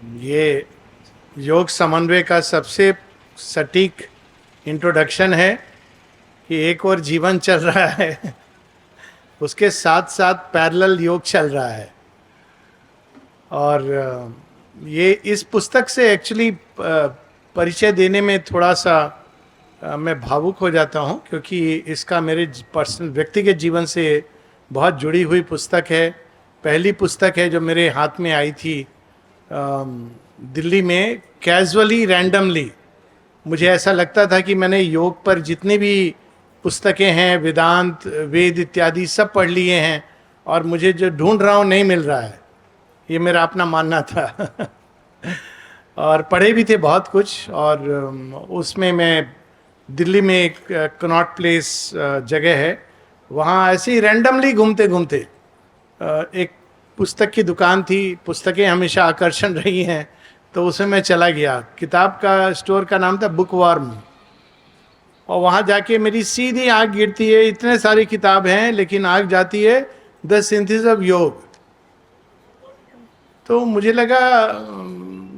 ये योग समन्वय का सबसे सटीक इंट्रोडक्शन है कि एक और जीवन चल रहा है, उसके साथ साथ पैरेलल योग चल रहा है। और ये इस पुस्तक से एक्चुअली परिचय देने में थोड़ा सा मैं भावुक हो जाता हूँ, क्योंकि इसका मेरे पर्सनल व्यक्तिगत जीवन से बहुत जुड़ी हुई पुस्तक है। पहली पुस्तक है जो मेरे हाथ में आई थी दिल्ली में, कैजुअली रैंडमली। मुझे ऐसा लगता था कि मैंने योग पर जितनी भी पुस्तकें हैं, वेदांत, वेद इत्यादि सब पढ़ लिए हैं, और मुझे जो ढूंढ रहा हूँ नहीं मिल रहा है, ये मेरा अपना मानना था। और पढ़े भी थे बहुत कुछ। और उसमें मैं दिल्ली में एक कनॉट प्लेस जगह है, वहाँ ऐसे ही रैंडमली घूमते घूमते एक पुस्तक की दुकान थी। पुस्तकें हमेशा आकर्षण रही हैं, तो उसमें मैं चला गया। किताब का स्टोर का नाम था बुकवर्म, और वहाँ जाके मेरी सीधी आँख गिरती है। इतने सारी किताब हैं, लेकिन आँख जाती है द सिंथेसिस ऑफ योग। तो मुझे लगा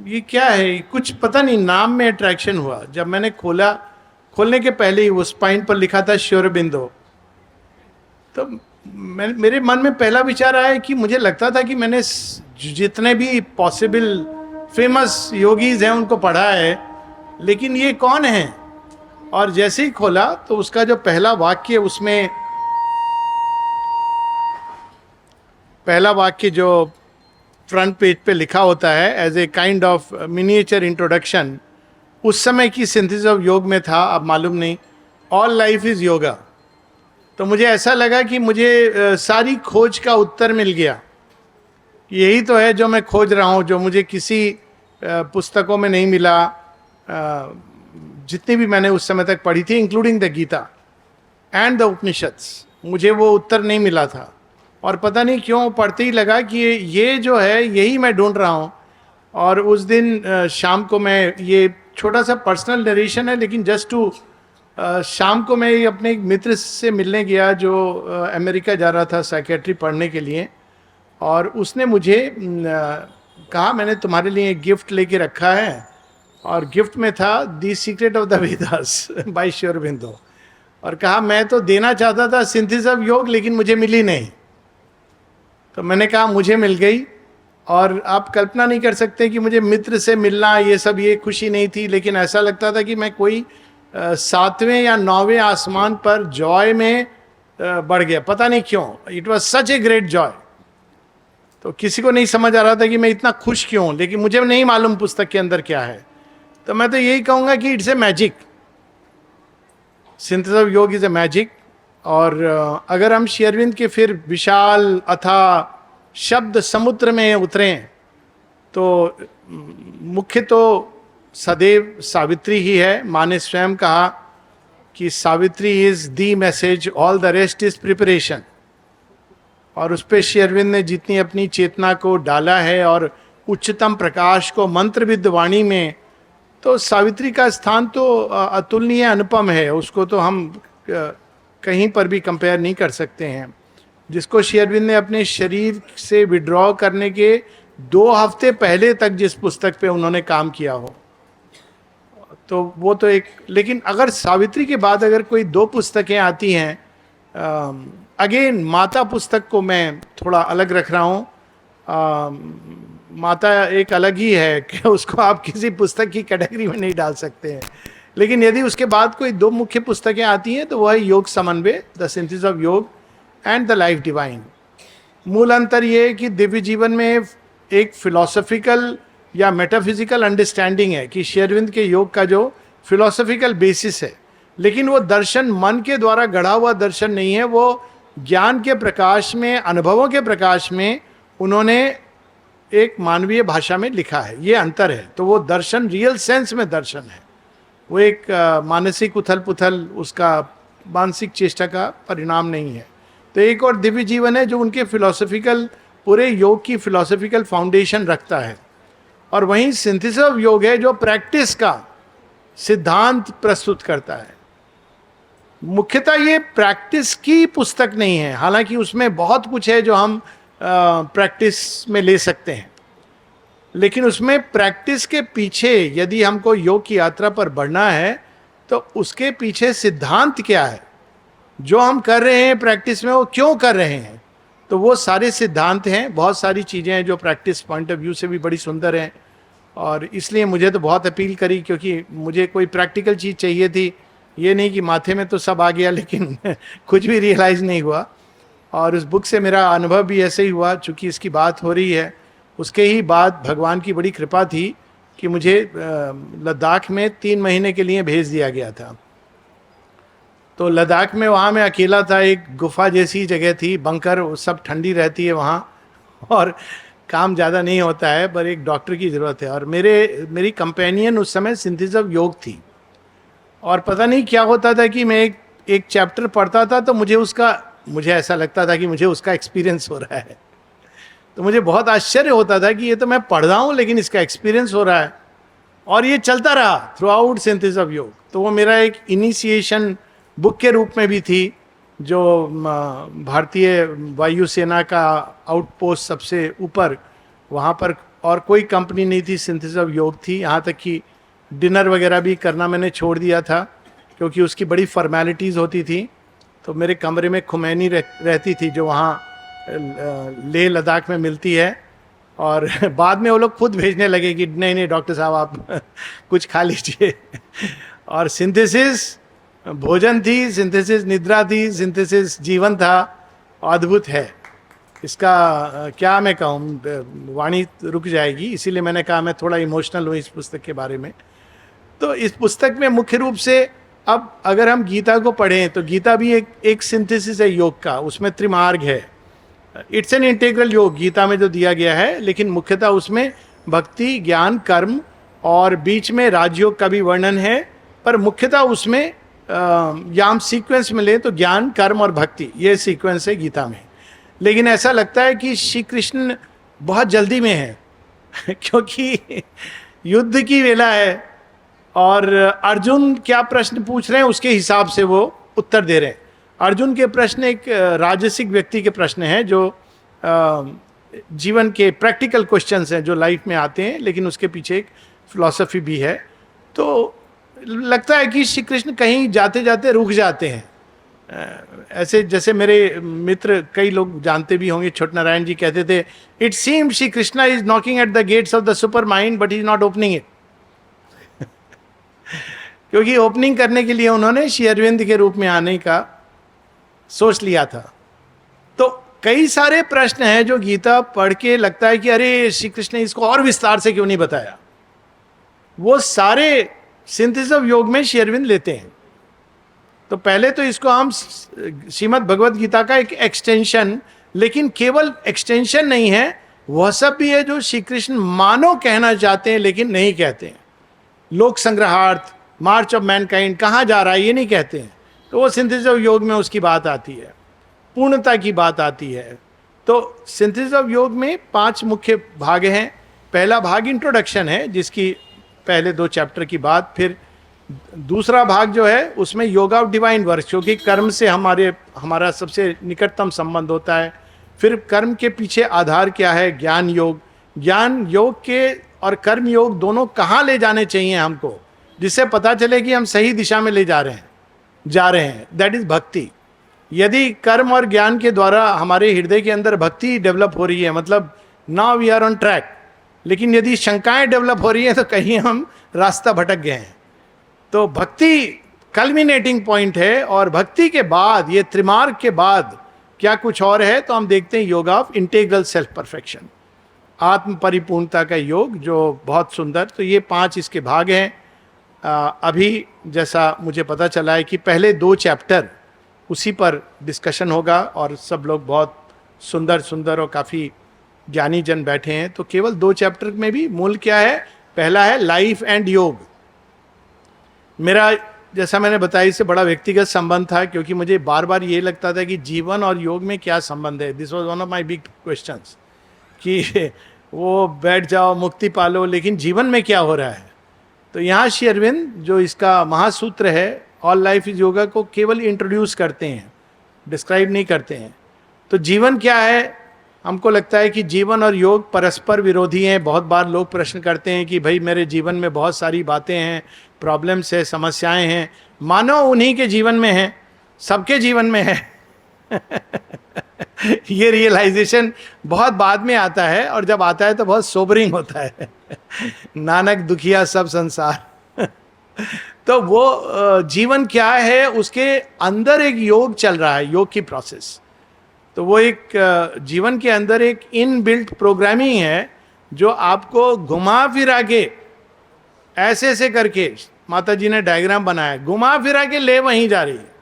ये क्या है, कुछ पता नहीं, नाम में अट्रैक्शन हुआ। जब मैंने खोलने के पहले ही वो स्पाइन पर लिखा था श्योर बिंदो, तो मेरे मन में पहला विचार आया कि मुझे लगता था कि मैंने जितने भी पॉसिबल फेमस योगीज हैं उनको पढ़ा है, लेकिन ये कौन है। और जैसे ही खोला तो उसका जो पहला वाक्य, उसमें पहला वाक्य जो फ्रंट पेज पे लिखा होता है as a kind of miniature introduction, उस समय की सिंथेसिस ऑफ योग में था, अब मालूम नहीं, ऑल लाइफ इज योगा। तो मुझे ऐसा लगा कि मुझे सारी खोज का उत्तर मिल गया। यही तो है जो मैं खोज रहा हूँ, जो मुझे किसी पुस्तकों में नहीं मिला, जितनी भी मैंने उस समय तक पढ़ी थी, including the Gita and the Upanishads, मुझे वो उत्तर नहीं मिला था। और पता नहीं क्यों पढ़ते ही लगा कि ये जो है यही मैं ढूंढ रहा हूँ। और उस दिन शाम को मैं, ये छोटा सा पर्सनल नरेशन है, लेकिन जस्ट टू, शाम को मैं अपने एक मित्र से मिलने गया जो अमेरिका जा रहा था साइकेट्री पढ़ने के लिए। और उसने मुझे कहा, मैंने तुम्हारे लिए एक गिफ्ट लेके रखा है, और गिफ्ट में था the secret of the Vedas by Shri Aurobindo. और कहा, मैं तो देना चाहता था सिंथेसिस ऑफ योग, लेकिन मुझे मिली नहीं। तो मैंने कहा मुझे मिल गई। और आप कल्पना नहीं कर सकते कि मुझे मित्र से मिलना, ये सब, ये खुशी नहीं थी, लेकिन ऐसा लगता था कि मैं कोई 7वें या 9वें आसमान पर जॉय में बढ़ गया। पता नहीं क्यों, it was such a great Joy. तो किसी को नहीं समझ आ रहा था कि मैं इतना खुश क्यों, लेकिन मुझे नहीं मालूम पुस्तक के अंदर क्या है। तो मैं तो यही कहूँगा कि it's a magic, synthesis of योग इज ए मैजिक। और अगर हम श्री अरविंद के फिर विशाल अथाह शब्द समुद्र में उतरें, तो मुख्य तो सदैव सावित्री ही है। माँ ने स्वयं कहा कि Savitri is the message, all the rest is preparation. और उस पर श्री अरविंद ने जितनी अपनी चेतना को डाला है, और उच्चतम प्रकाश को मंत्रविद वाणी में, तो सावित्री का स्थान तो अतुलनीय, अनुपम है। उसको तो हम कहीं पर भी कंपेयर नहीं कर सकते हैं। जिसको श्री अरविंद ने अपने शरीर से विड्रॉ करने के 2 हफ्ते पहले तक जिस पुस्तक पे उन्होंने काम किया हो, तो वो तो एक। लेकिन अगर सावित्री के बाद अगर कोई 2 पुस्तकें आती हैं, अगेन माता पुस्तक को मैं थोड़ा अलग रख रहा हूँ। माता एक अलग ही है कि उसको आप किसी पुस्तक की कैटेगरी में नहीं डाल सकते हैं। लेकिन यदि उसके बाद कोई 2 मुख्य पुस्तकें आती हैं, तो वह है योग समन्वय, द सिंथेसिस ऑफ योग, एंड द लाइफ डिवाइन। मूल अंतर यह है कि दिव्य जीवन में एक फिलोसॉफिकल या मेटाफिजिकल अंडरस्टैंडिंग है कि श्री अरविंद के योग का जो फिलोसॉफिकल बेसिस है, लेकिन वो दर्शन मन के द्वारा गढ़ा हुआ दर्शन नहीं है। वो ज्ञान के प्रकाश में, अनुभवों के प्रकाश में उन्होंने एक मानवीय भाषा में लिखा है। ये अंतर है। तो वो दर्शन रियल सेंस में दर्शन है, वो एक मानसिक उथल पुथल, उसका मानसिक चेष्टा का परिणाम नहीं है। तो एक और दिव्य जीवन है जो उनके फिलोसॉफिकल, पूरे योग की फिलोसॉफिकल फाउंडेशन रखता है। और वहीं सिंथेसिस ऑफ योग है जो प्रैक्टिस का सिद्धांत प्रस्तुत करता है। मुख्यतः ये प्रैक्टिस की पुस्तक नहीं है, हालांकि उसमें बहुत कुछ है जो हम प्रैक्टिस में ले सकते हैं। लेकिन उसमें प्रैक्टिस के पीछे यदि हमको योग की यात्रा पर बढ़ना है तो उसके पीछे सिद्धांत क्या है, जो हम कर रहे हैं प्रैक्टिस में वो क्यों कर रहे हैं, तो वो सारे सिद्धांत हैं। बहुत सारी चीज़ें हैं जो प्रैक्टिस पॉइंट ऑफ व्यू से भी बड़ी सुंदर हैं, और इसलिए मुझे तो बहुत अपील करी, क्योंकि मुझे कोई प्रैक्टिकल चीज़ चाहिए थी। ये नहीं कि माथे में तो सब आ गया लेकिन कुछ भी रियलाइज़ नहीं हुआ। और उस बुक से मेरा अनुभव भी ऐसे ही हुआ, चूँकि इसकी बात हो रही है। उसके ही बाद भगवान की बड़ी कृपा थी कि मुझे लद्दाख में 3 महीने के लिए भेज दिया गया था। तो लद्दाख में वहाँ मैं अकेला था, एक गुफा जैसी जगह थी, बंकर, वो सब ठंडी रहती है वहाँ, और काम ज़्यादा नहीं होता है, पर एक डॉक्टर की ज़रूरत है। और मेरी कंपेनियन उस समय सिंथेसिस ऑफ योग थी, और पता नहीं क्या होता था कि मैं एक चैप्टर पढ़ता था तो मुझे ऐसा लगता था कि मुझे उसका एक्सपीरियंस हो रहा है। तो मुझे बहुत आश्चर्य होता था कि ये तो मैं पढ़ रहा हूँ लेकिन इसका एक्सपीरियंस हो रहा है, और ये चलता रहा थ्रू आउट सिंथेसिस ऑफ योग। तो वो मेरा एक इनिशिएशन बुक के रूप में भी थी, जो भारतीय वायुसेना का आउटपोस्ट सबसे ऊपर, वहाँ पर और कोई कंपनी नहीं थी, सिंथेसिस ऑफ योग थी। यहाँ तक कि डिनर वगैरह भी करना मैंने छोड़ दिया था, क्योंकि उसकी बड़ी फॉर्मेलिटीज़ होती थी। तो मेरे कमरे में खुमैनी रहती थी, जो वहाँ लेह लद्दाख में मिलती है, और बाद में वो लोग खुद भेजने लगे कि नहीं नहीं डॉक्टर साहब आप कुछ खा लीजिए। और सिंथेसिस भोजन थी, सिंथेसिस निद्रा थी, सिंथेसिस जीवन था, अद्भुत है। इसका क्या मैं कहूँ, वाणी रुक जाएगी, इसीलिए मैंने कहा मैं थोड़ा इमोशनल हूँ इस पुस्तक के बारे में। तो इस पुस्तक में मुख्य रूप से, अब अगर हम गीता को पढ़ें तो गीता भी एक सिंथेसिस है योग का, उसमें त्रिमार्ग है। इट्स एन इंटीग्रल योग गीता में जो दिया गया है, लेकिन मुख्यतः उसमें भक्ति, ज्ञान, कर्म, और बीच में राजयोग का भी वर्णन है, पर मुख्यतः उसमें या हम सीक्वेंस में लें तो ज्ञान, कर्म और भक्ति, ये सीक्वेंस है गीता में। लेकिन ऐसा लगता है कि श्री कृष्ण बहुत जल्दी में है क्योंकि युद्ध की वेला है, और अर्जुन क्या प्रश्न पूछ रहे हैं उसके हिसाब से वो उत्तर दे रहे हैं। अर्जुन के प्रश्न एक राजसिक व्यक्ति के प्रश्न हैं, जो जीवन के प्रैक्टिकल क्वेश्चंस हैं जो लाइफ में आते हैं, लेकिन उसके पीछे एक फिलॉसफी भी है। तो लगता है कि श्री कृष्ण कहीं जाते जाते रुक जाते हैं। ऐसे जैसे मेरे मित्र कई लोग जानते भी होंगे, छोट नारायण जी कहते थे, it seems Shri Krishna is knocking at the gates of the super mind but is not opening it. क्योंकि ओपनिंग करने के लिए उन्होंने श्री अरविंद के रूप में आने का सोच लिया था। तो कई सारे प्रश्न हैं जो गीता पढ़ के लगता है कि अरे श्री कृष्ण ने इसको और विस्तार से क्यों नहीं बताया। वो सारे सिंथेसिस ऑफ योग में श्री अरविंद लेते हैं। तो पहले तो इसको हम श्रीमद् भगवत गीता का एक एक्सटेंशन, लेकिन केवल एक्सटेंशन नहीं है, वह सब भी है जो श्री कृष्ण मानो कहना चाहते हैं लेकिन नहीं कहते हैं। लोक संग्रहार्थ, मार्च ऑफ मैनकाइंड, कहाँ जा रहा है ये नहीं कहते हैं। तो वो सिंथेसिस ऑफ योग में उसकी बात आती है, पूर्णता की बात आती है। तो सिंथेसिस ऑफ योग में 5 मुख्य भाग हैं। पहला भाग इंट्रोडक्शन है, जिसकी पहले 2 चैप्टर की बात। फिर दूसरा भाग जो है उसमें योगा ऑफ डिवाइन वर्क, क्योंकि कर्म से हमारा सबसे निकटतम संबंध होता है। फिर कर्म के पीछे आधार क्या है, ज्ञान योग। ज्ञान योग के और कर्म योग दोनों कहाँ ले जाने चाहिए हमको, जिससे पता चले कि हम सही दिशा में ले जा रहे हैं। दैट इज भक्ति। यदि कर्म और ज्ञान के द्वारा हमारे हृदय के अंदर भक्ति डेवलप हो रही है, मतलब now we are on track. लेकिन यदि शंकाएं डेवलप हो रही है तो कहीं हम रास्ता भटक गए हैं। तो भक्ति कल्मिनेटिंग पॉइंट है, और भक्ति के बाद, ये त्रिमार्ग के बाद क्या कुछ और है, तो हम देखते हैं yoga of integral self perfection, आत्म परिपूर्णता का योग, जो बहुत सुंदर। तो ये 5 इसके भाग हैं। अभी जैसा मुझे पता चला है कि पहले 2 चैप्टर उसी पर डिस्कशन होगा, और सब लोग बहुत सुंदर और काफ़ी ज्ञानी जन बैठे हैं। तो केवल 2 चैप्टर में भी मूल क्या है, पहला है लाइफ एंड योग। मेरा, जैसा मैंने बताया, इससे बड़ा व्यक्तिगत संबंध था, क्योंकि मुझे बार बार ये लगता था कि जीवन और योग में क्या संबंध है। This was one of my big questions, कि वो बैठ जाओ मुक्ति पालो, लेकिन जीवन में क्या हो रहा है। तो यहाँ श्री अरविंद जो इसका महासूत्र है, ऑल लाइफ इज योगा, को केवल इंट्रोड्यूस करते हैं, डिस्क्राइब नहीं करते हैं। तो जीवन क्या है, हमको लगता है कि जीवन और योग परस्पर विरोधी हैं। बहुत बार लोग प्रश्न करते हैं कि भाई मेरे जीवन में बहुत सारी बातें हैं, प्रॉब्लम्स है, समस्याएं हैं। मानो उन्हीं के जीवन में हैं, सबके जीवन में है। ये रियलाइजेशन बहुत बाद में आता है, और जब आता है तो बहुत सोबरिंग होता है। नानक दुखिया सब संसार। तो वो जीवन क्या है, उसके अंदर एक योग चल रहा है, योग की प्रोसेस। तो वो एक जीवन के अंदर एक इनबिल्ट प्रोग्रामिंग है जो आपको घुमा फिरा के ऐसे ऐसे करके, माता जी ने डायग्राम बनाया, घुमा फिरा के ले वहीं जा रही है।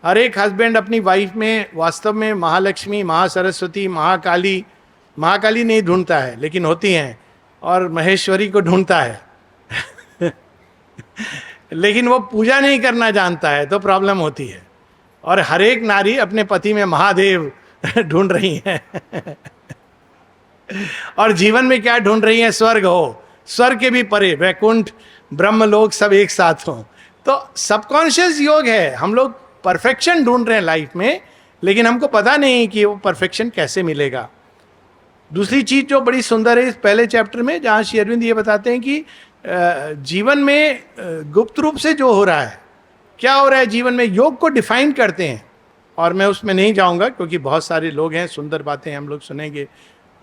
हर एक हस्बैंड अपनी वाइफ में वास्तव में महालक्ष्मी, महासरस्वती, महाकाली, महाकाली नहीं ढूंढता है लेकिन होती हैं, और महेश्वरी को ढूंढता है। लेकिन वो पूजा नहीं करना जानता है तो प्रॉब्लम होती है। और हर एक नारी अपने पति में महादेव ढूंढ रही हैं। और जीवन में क्या ढूंढ रही हैं? स्वर्ग हो, स्वर्ग के भी परे, वैकुंठ, ब्रह्मलोक सब एक साथ हो। तो सबकॉन्शियस योग है। हम लोग परफेक्शन ढूंढ रहे हैं लाइफ में, लेकिन हमको पता नहीं कि वो परफेक्शन कैसे मिलेगा। दूसरी चीज जो बड़ी सुंदर है इस पहले चैप्टर में, जहां श्री अरविंद ये बताते हैं कि जीवन में गुप्त रूप से जो हो रहा है, क्या हो रहा है जीवन में, योग को डिफाइन करते हैं। और मैं उसमें नहीं जाऊंगा क्योंकि बहुत सारे लोग हैं, सुंदर बातें हम लोग सुनेंगे।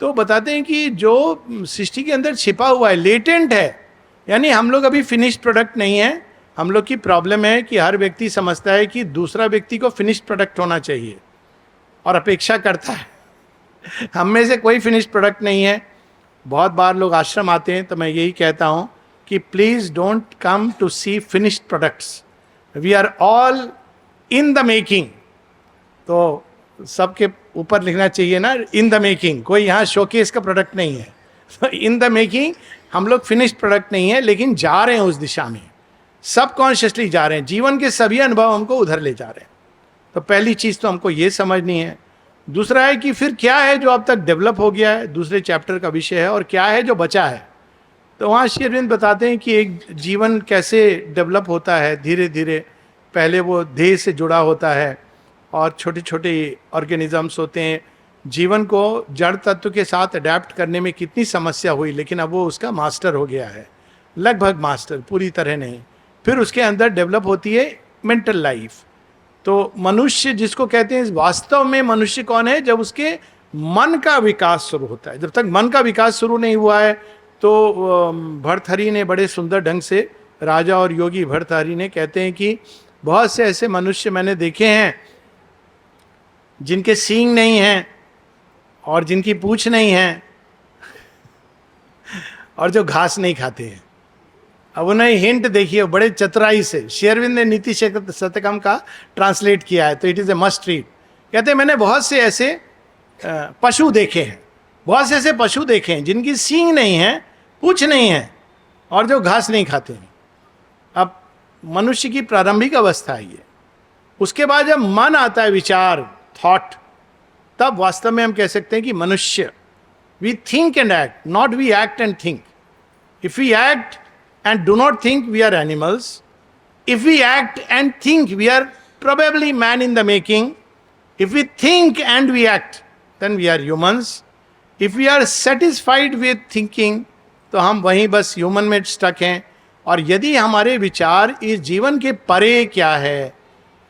तो बताते हैं कि जो सृष्टि के अंदर छिपा हुआ है, लेटेंट है, यानी हम लोग अभी फिनिश्ड प्रोडक्ट नहीं है। हम लोग की प्रॉब्लम है कि हर व्यक्ति समझता है कि दूसरा व्यक्ति को फिनिश्ड प्रोडक्ट होना चाहिए और अपेक्षा करता है। हम में से कोई फिनिश्ड प्रोडक्ट नहीं है। बहुत बार लोग आश्रम आते हैं तो मैं यही कहता हूँ कि please don't come to see finished products, we are all in the making. तो सबके ऊपर लिखना चाहिए ना, इन द मेकिंग। कोई यहाँ शोकेस का प्रोडक्ट नहीं है। तो इन द मेकिंग हम लोग फिनिश्ड प्रोडक्ट नहीं है, लेकिन जा रहे हैं उस दिशा में, सबकॉन्शियसली जा रहे हैं। जीवन के सभी अनुभव हमको उधर ले जा रहे हैं। तो पहली चीज तो हमको ये समझनी है। दूसरा है कि फिर क्या है जो अब तक डेवलप हो गया है, दूसरे चैप्टर का विषय है, और क्या है जो बचा है। तो वहाँ श्री अरविंद बताते हैं कि एक जीवन कैसे डेवलप होता है धीरे धीरे। पहले वो देह से जुड़ा होता है और छोटे छोटे ऑर्गेनिजम्स होते हैं। जीवन को जड़ तत्व के साथ अडेप्ट करने में कितनी समस्या हुई, लेकिन अब वो उसका मास्टर हो गया है, लगभग मास्टर, पूरी तरह नहीं। फिर उसके अंदर डेवलप होती है मेंटल लाइफ। तो मनुष्य जिसको कहते हैं, वास्तव में मनुष्य कौन है? जब उसके मन का विकास शुरू होता है। जब तक मन का विकास शुरू नहीं हुआ है तो भर्तहरि ने बड़े सुंदर ढंग से, राजा और योगी भर्तहरि ने कहते हैं कि बहुत से ऐसे मनुष्य मैंने देखे हैं जिनके सींग नहीं हैं और जिनकी पूंछ नहीं है और जो घास नहीं खाते हैं। अब उन्हें हिंट देखिए बड़े चतुराई से। श्री अरविंद ने नीति शतकम का ट्रांसलेट किया है, तो it is a must read. कहते हैं मैंने बहुत से ऐसे पशु देखे हैं, बहुत से ऐसे पशु देखे हैं जिनकी सींग नहीं है, पूंछ नहीं है और जो घास नहीं खाते हैं। अब मनुष्य की प्रारंभिक अवस्था है ये। उसके बाद जब मन आता है, विचार, थॉट, तब वास्तव में हम कह सकते हैं कि मनुष्य, we think and act, not we act and think. If we act and do not think, we are animals. If we act and think, we are probably man in the making. If we think and we act, then we are humans. If we are satisfied with thinking, तो हम वहीं बस human में stuck हैं। और यदि हमारे विचार इस जीवन के परे क्या है,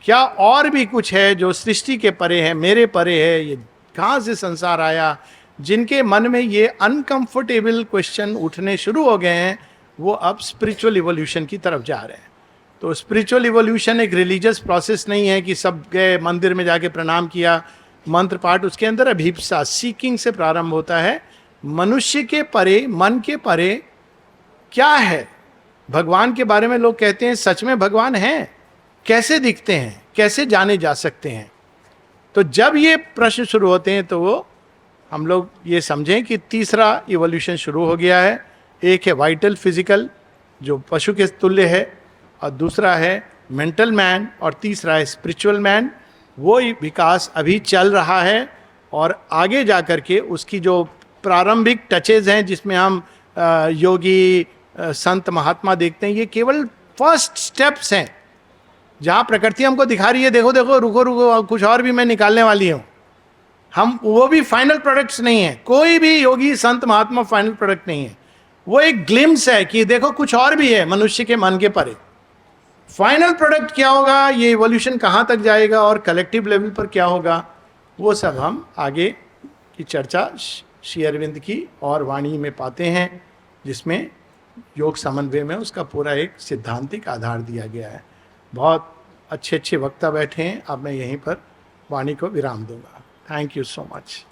क्या और भी कुछ है जो सृष्टि के परे है, मेरे परे है, ये कहाँ से संसार आया, जिनके मन में ये अनकंफर्टेबल क्वेश्चन उठने शुरू हो गए हैं, वो अब स्पिरिचुअल इवोल्यूशन की तरफ जा रहे हैं। तो स्पिरिचुअल इवोल्यूशन एक रिलीजियस प्रोसेस नहीं है कि सब गए मंदिर में जाके प्रणाम किया, मंत्र पाठ। उसके अंदर अभिप्सा, सीकिंग से प्रारंभ होता है। मनुष्य के परे, मन के परे क्या है? भगवान के बारे में लोग कहते हैं सच में भगवान हैं? कैसे दिखते हैं? कैसे जाने जा सकते हैं? तो जब ये प्रश्न शुरू होते हैं तो वो हम लोग ये समझें कि तीसरा इवोल्यूशन शुरू हो गया है। एक है वाइटल फिजिकल जो पशु के तुल्य है, और दूसरा है मेंटल मैन, और तीसरा है स्पिरिचुअल मैन। वो विकास अभी चल रहा है और आगे जा कर के उसकी जो प्रारंभिक टचेज हैं जिसमें हम योगी, संत, महात्मा देखते हैं, ये केवल फर्स्ट स्टेप्स हैं जहाँ प्रकृति हमको दिखा रही है, देखो देखो, रुको रुको, कुछ और भी मैं निकालने वाली हूँ। हम वो भी फाइनल प्रोडक्ट्स नहीं है, कोई भी योगी संत महात्मा फाइनल प्रोडक्ट नहीं है। वो एक ग्लिम्स है कि देखो कुछ और भी है मनुष्य के मन के परे। फाइनल प्रोडक्ट क्या होगा, ये इवोल्यूशन कहाँ तक जाएगा और कलेक्टिव लेवल पर क्या होगा, वो सब हम आगे की चर्चा श्री अरविंद की और वाणी में पाते हैं, जिसमें योग समन्वय में उसका पूरा एक सिद्धांतिक आधार दिया गया है। बहुत अच्छे अच्छे वक्ता बैठे हैं। अब मैं यहीं पर वाणी को विराम दूंगा। Thank you so much.